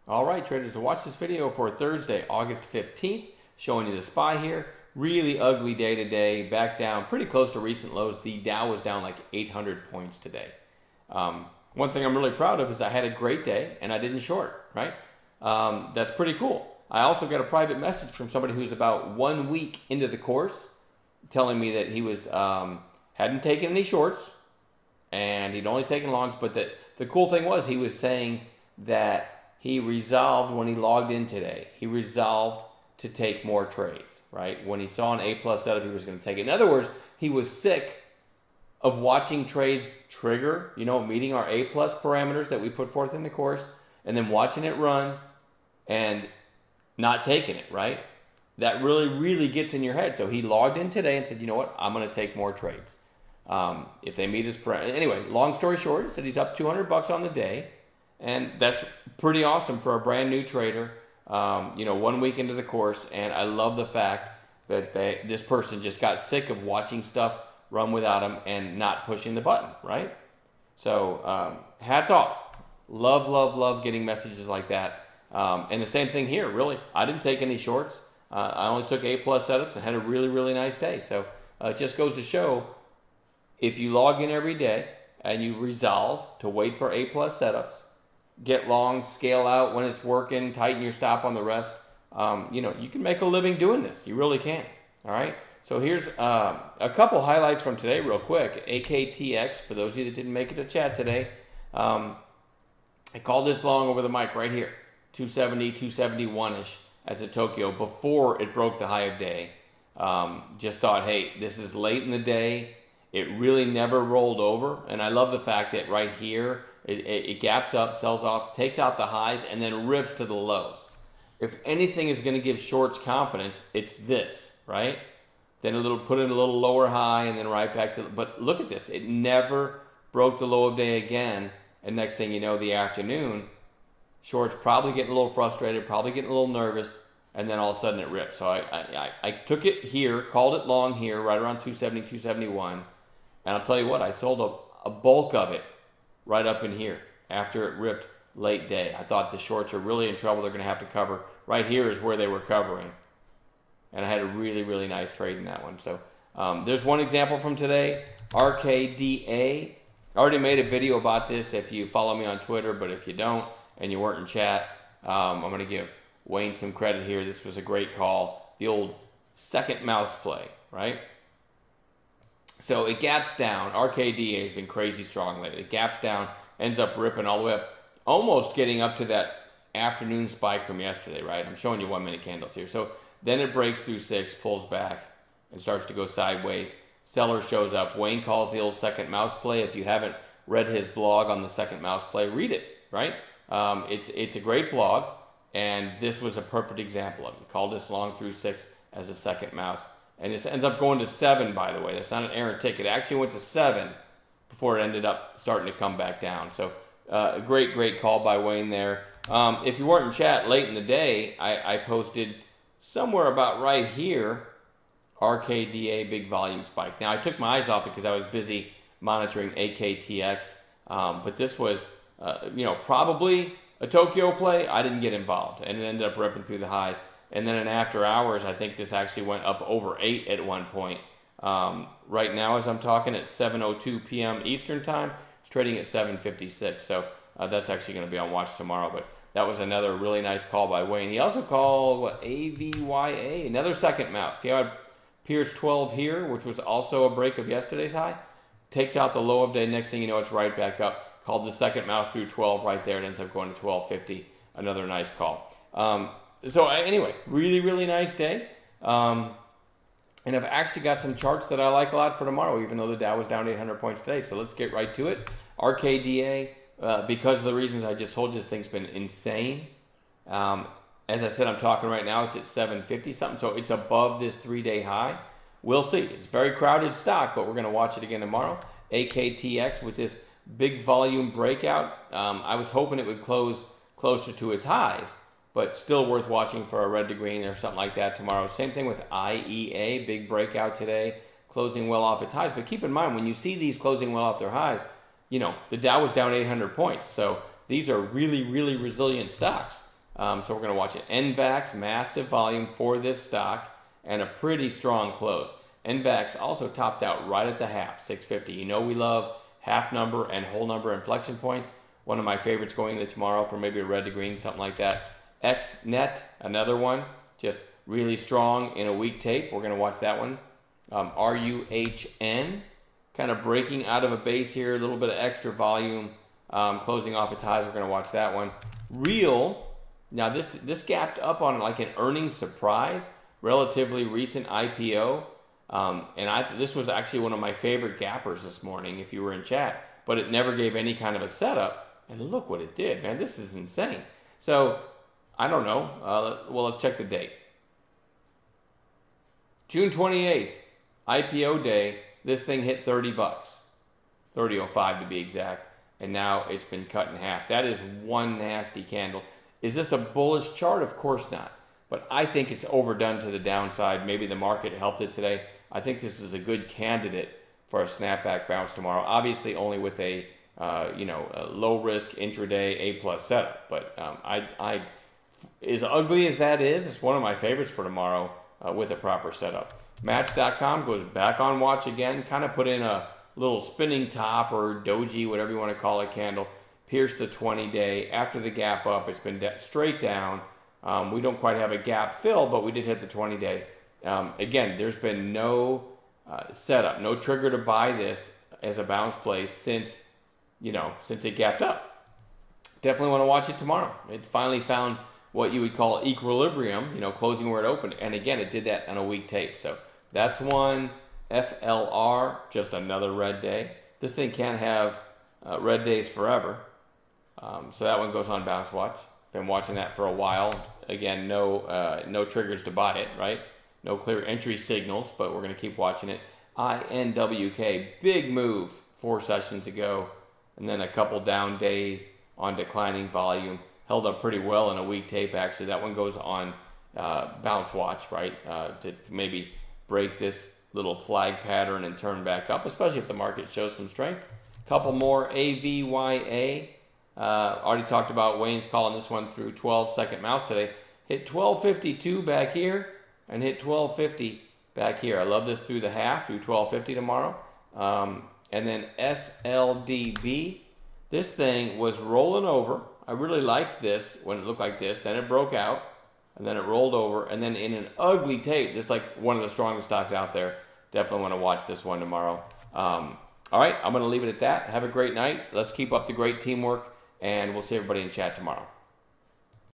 All right, traders, so watch this video for Thursday, August 15th, showing you the SPY here. Really ugly day today, back down pretty close to recent lows. The Dow was down like 800 points today. One thing I'm really proud of is I had a great day and I didn't short, right? That's pretty cool. I also got a private message from somebody who's about 1 week into the course telling me that he was hadn't taken any shorts and he'd only taken longs, but the cool thing was he was saying that he resolved when he logged in today. He resolved to take more trades, right? When he saw an A+ setup, he was going to take it. In other words, he was sick of watching trades trigger, meeting our A+ parameters that we put forth in the course, and then watching it run and not taking it, right? That really, really gets in your head. So he logged in today and said, you know what? I'm going to take more trades. If they meet his parameters. Anyway, long story short, he said he's up $200 on the day. And that's pretty awesome for a brand new trader, 1 week into the course. And I love the fact that this person just got sick of watching stuff run without him and not pushing the button, right? So hats off. Love, love, love getting messages like that. And the same thing here, really. I didn't take any shorts. I only took A+ setups and had a really, really nice day. So it just goes to show, if you log in every day and you resolve to wait for A+ setups, get long, scale out when it's working, tighten your stop on the rest. You can make a living doing this. You really can. All right. So here's a couple highlights from today real quick. AKTX, for those of you that didn't make it to chat today, I called this long over the mic right here, 270, 271-ish as a Tokyo before it broke the high of day. Just thought, hey, this is late in the day. It really never rolled over. And I love the fact that right here, it gaps up, sells off, takes out the highs, and then rips to the lows. If anything is going to give shorts confidence, it's this, right? Then put in a little lower high, and then right back to. But look at this; it never broke the low of day again. And next thing you know, the afternoon, shorts probably getting a little frustrated, probably getting a little nervous, and then all of a sudden it ripped. So I took it here, called it long here, right around 270, 271, and I'll tell you what, I sold a bulk of it right up in here after it ripped late day. I thought the shorts are really in trouble. They're going to have to cover. Right here is where they were covering. And I had a really, really nice trade in that one. So there's one example from today. RKDA. I already made a video about this if you follow me on Twitter, but if you don't and you weren't in chat, I'm going to give Wayne some credit here. This was a great call. The old second mouse play, right? So it gaps down. RKDA has been crazy strong lately. It gaps down, ends up ripping all the way up, almost getting up to that afternoon spike from yesterday, right? I'm showing you 1 minute candles here. So then it breaks through 6, pulls back, and starts to go sideways. Seller shows up. Wayne calls the old second mouse play. If you haven't read his blog on the second mouse play, read it, right? It's a great blog, and this was a perfect example of it. He called this long through 6 as a second mouse. And this ends up going to 7, by the way. That's not an errant tick. It actually went to 7 before it ended up starting to come back down. So a great, great call by Wayne there. If you weren't in chat late in the day, I posted somewhere about right here, RKDA big volume spike. Now, I took my eyes off it because I was busy monitoring AKTX. But this was, probably a Tokyo play. I didn't get involved. And it ended up ripping through the highs. And then in after hours, I think this actually went up over 8 at one point. Right now, as I'm talking, at 7:02 p.m. Eastern time, it's trading at 7:56. So that's actually going to be on watch tomorrow. But that was another really nice call by Wayne. He also called, AVYA, another second mouse. See how it appears 12 here, which was also a break of yesterday's high? Takes out the low of day. Next thing you know, it's right back up. Called the second mouse through 12 right there. It ends up going to 12.50. Another nice call. So anyway, really, really nice day. And I've actually got some charts that I like a lot for tomorrow, even though the Dow was down 800 points today. So let's get right to it. RKDA, because of the reasons I just told you, this thing's been insane. As I said, I'm talking right now, it's at 750 something. So it's above this 3-day high. We'll see. It's a very crowded stock, but we're going to watch it again tomorrow. AKTX with this big volume breakout. I was hoping it would close closer to its highs, but still worth watching for a red to green or something like that tomorrow. Same thing with IEA, big breakout today, closing well off its highs. But keep in mind, when you see these closing well off their highs, the Dow was down 800 points. So these are really, really resilient stocks. So we're going to watch it. NVAX, massive volume for this stock and a pretty strong close. NVAX also topped out right at the half, 650. You know we love half number and whole number inflection points. One of my favorites going into tomorrow for maybe a red to green, something like that. XNet, another one, just really strong in a weak tape. We're going to watch that one. RUHN, kind of breaking out of a base here, a little bit of extra volume, closing off its highs. We're going to watch that one. Real, now this gapped up on like an earnings surprise, relatively recent IPO. This was actually one of my favorite gappers this morning if you were in chat, but it never gave any kind of a setup. And look what it did, man. This is insane. So, I don't know. Well, let's check the date. June 28th, IPO day. This thing hit 30 bucks. 30.05 to be exact. And now it's been cut in half. That is one nasty candle. Is this a bullish chart? Of course not. But I think it's overdone to the downside. Maybe the market helped it today. I think this is a good candidate for a snapback bounce tomorrow. Obviously, only with a a low risk intraday A+ setup. But as ugly as that is, it's one of my favorites for tomorrow with a proper setup. Match.com goes back on watch again. Kind of put in a little spinning top or doji, whatever you want to call it, candle. Pierced the 20-day. After the gap up, it's been straight down. We don't quite have a gap fill, but we did hit the 20-day. Again, there's been no setup, no trigger to buy this as a bounce play since it gapped up. Definitely want to watch it tomorrow. It finally found what you would call equilibrium, closing where it opened. And again, it did that on a weak tape. So that's one. FLR, just another red day. This thing can't have red days forever. So that one goes on bounce watch. Been watching that for a while. Again, no triggers to buy it, right? No clear entry signals, but we're going to keep watching it. INWK, big move 4 sessions ago, and then a couple down days on declining volume. Held up pretty well in a weak tape, actually. That one goes on bounce watch, right? To maybe break this little flag pattern and turn back up, especially if the market shows some strength. Couple more, AVYA. Already talked about Wayne's calling this one through 12-second mouse today. Hit 1252 back here and hit 1250 back here. I love this through the half, through 1250 tomorrow. And then SLDB. This thing was rolling over. I really liked this when it looked like this. Then it broke out, and then it rolled over, and then in an ugly tape, just like one of the strongest stocks out there. Definitely want to watch this one tomorrow. All right, I'm going to leave it at that. Have a great night. Let's keep up the great teamwork, and we'll see everybody in chat tomorrow.